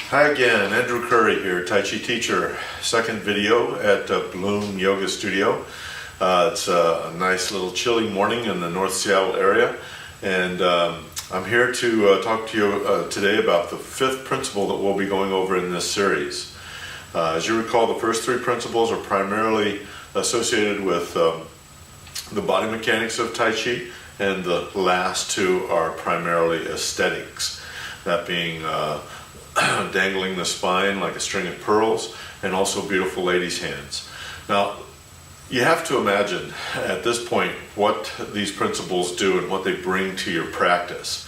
Hi again, Andrew Curry here, Tai Chi teacher. Second video at Bloom Yoga Studio. It's a nice little chilly morning in the North Seattle area, and I'm here to talk to you today about the fifth principle that we'll be going over in this series. As you recall, the first three principles are primarily associated with the body mechanics of Tai Chi, and the last two are primarily aesthetics, that being dangling the spine like a string of pearls, and also beautiful ladies' hands. Now, you have to imagine at this point what these principles do and what they bring to your practice.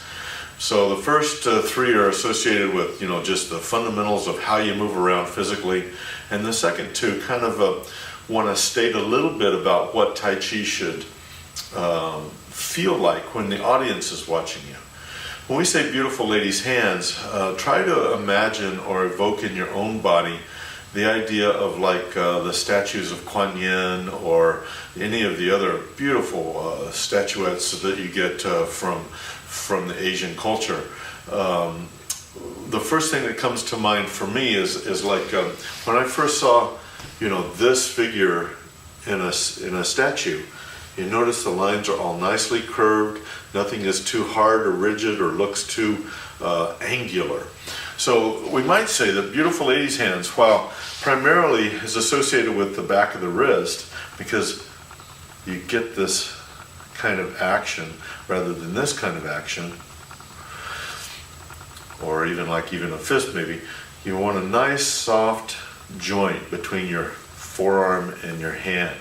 So the first three are associated with, just the fundamentals of how you move around physically, and the second two kind of want to state a little bit about what Tai Chi should feel like when the audience is watching you. When we say beautiful ladies' hands, try to imagine or evoke in your own body the idea of like the statues of Kuan Yin or any of the other beautiful statuettes that you get from the Asian culture. The first thing that comes to mind for me is like when I first saw this figure in a statue. You notice the lines are all nicely curved, nothing is too hard or rigid or looks too angular. So we might say that beautiful ladies' hands, while primarily is associated with the back of the wrist, because you get this kind of action rather than this kind of action, or even a fist maybe, you want a nice soft joint between your forearm and your hand.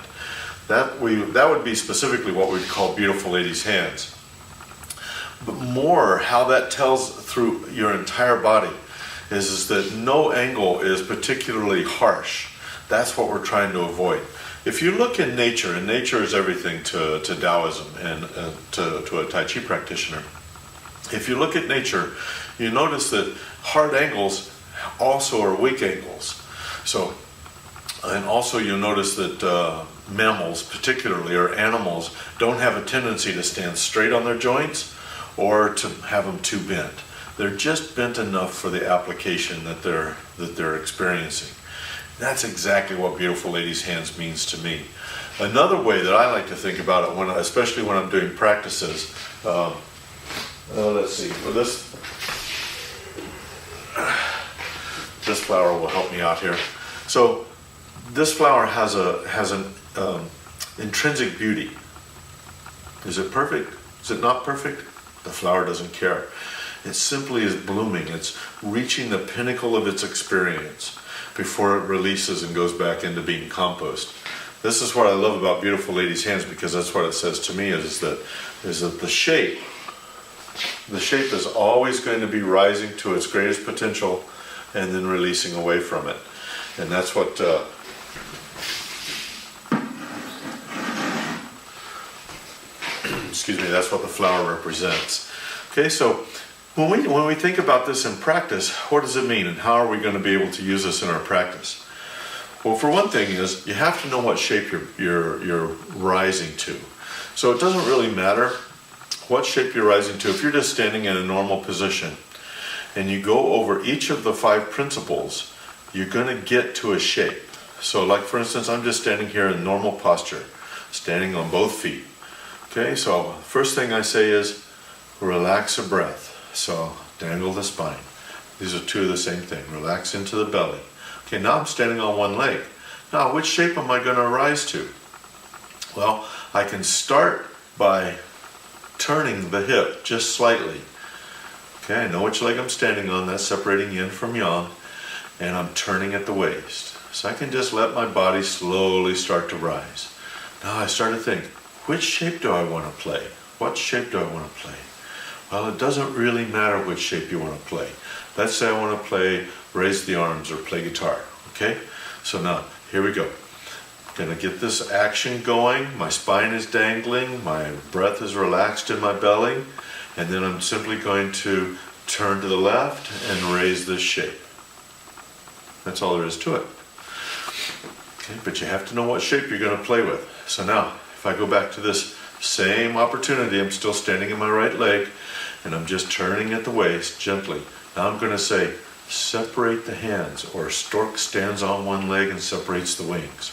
That would be specifically what we'd call beautiful ladies' hands. But more, how that tells through your entire body is that no angle is particularly harsh. That's what we're trying to avoid. If you look in nature, and nature is everything to Taoism and to a Tai Chi practitioner, if you look at nature, you notice that hard angles also are weak angles. And also you'll notice that mammals particularly, or animals, don't have a tendency to stand straight on their joints or to have them too bent. They're just bent enough for the application that they're experiencing. That's exactly what beautiful ladies' hands means to me. Another way that I like to think about it, especially when I'm doing practices, let's see, well, this flower will help me out here. So this flower has an intrinsic beauty. Is it perfect? Is it not perfect? The flower doesn't care. It simply is blooming. It's reaching the pinnacle of its experience before it releases and goes back into being compost. This is what I love about beautiful ladies' hands, because that's what it says to me is that the shape is always going to be rising to its greatest potential and then releasing away from it. And that's what that's what the flower represents. Okay, so when we think about this in practice, what does it mean, and how are we going to be able to use this in our practice? Well, for one thing is you have to know what shape you're rising to. So it doesn't really matter what shape you're rising to. If you're just standing in a normal position and you go over each of the 5 principles, you're going to get to a shape. So like for instance, I'm just standing here in normal posture, standing on both feet. Okay, so first thing I say is relax the breath. So dangle the spine. These are two of the same thing. Relax into the belly. Okay, now I'm standing on one leg. Now, which shape am I going to rise to? Well, I can start by turning the hip just slightly. Okay, I know which leg I'm standing on. That's separating yin from yang. And I'm turning at the waist. So I can just let my body slowly start to rise. Now I start to think, which shape do I want to play? What shape do I want to play? Well, it doesn't really matter which shape you want to play. Let's say I want to play raise the arms or play guitar. Okay? So now, here we go. I'm going to get this action going. My spine is dangling. My breath is relaxed in my belly. And then I'm simply going to turn to the left and raise this shape. That's all there is to it. Okay, but you have to know what shape you're going to play with. So now, if I go back to this same opportunity, I'm still standing in my right leg, and I'm just turning at the waist gently. Now I'm going to say, separate the hands, or stork stands on one leg and separates the wings.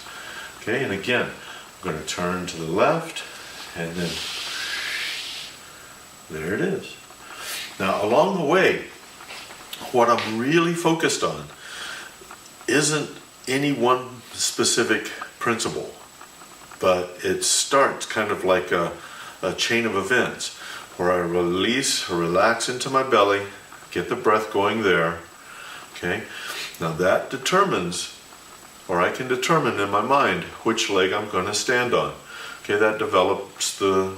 Okay, and again, I'm going to turn to the left, and then there it is. Now, along the way, what I'm really focused on isn't any one specific principle, but it starts kind of like a chain of events where I release or relax into my belly, get the breath going there. Okay, now that determines, or I can determine in my mind, which leg I'm going to stand on. Okay, that develops the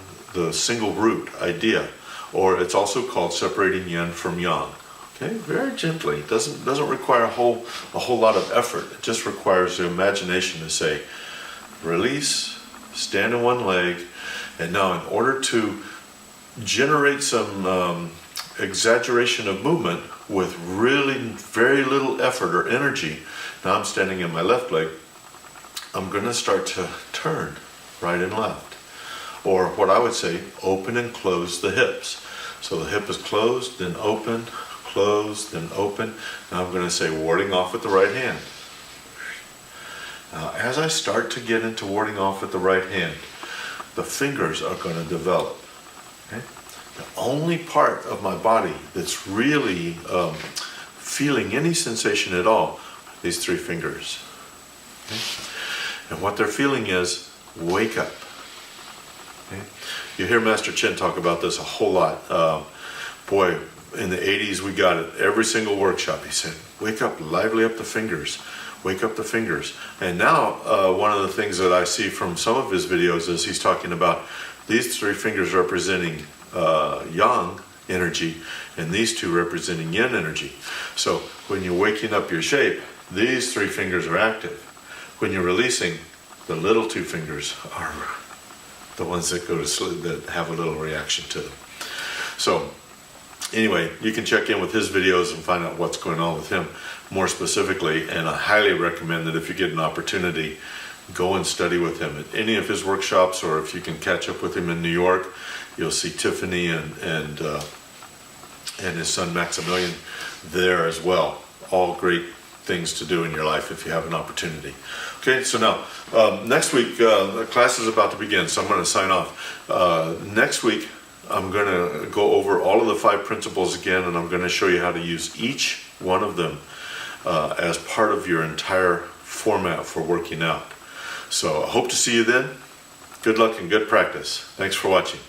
single root idea, or it's also called separating yin from yang. Okay, very gently. It doesn't require a whole lot of effort. It just requires the imagination to say, release, stand on one leg, and now in order to generate some exaggeration of movement with really very little effort or energy, now I'm standing in my left leg, I'm going to start to turn right and left. Or what I would say, open and close the hips. So the hip is closed, then open, closed, then open. Now I'm going to say warding off with the right hand. Now as I start to get into warding off with the right hand, the fingers are going to develop. Okay? The only part of my body that's really feeling any sensation at all, these three fingers. Okay? And what they're feeling is wake up. Okay? You hear Master Chen talk about this a whole lot. Boy, in the 80s we got it. Every single workshop he said, wake up, lively up the fingers. Wake up the fingers. And now one of the things that I see from some of his videos is he's talking about these three fingers representing yang energy and these two representing yin energy. So when you're waking up your shape, these three fingers are active. When you're releasing, the little two fingers are the ones that go to sleep, that have a little reaction to them. So anyway, you can check in with his videos and find out what's going on with him more specifically, and I highly recommend that if you get an opportunity, go and study with him at any of his workshops, or if you can catch up with him in New York, you'll see Tiffany and his son Maximilian there as well. All great things to do in your life if you have an opportunity. Okay, so now next week the class is about to begin, so I'm going to sign off. Next week I'm going to go over all of the 5 principles again, and I'm going to show you how to use each one of them as part of your entire format for working out. So I hope to see you then. Good luck and good practice. Thanks for watching.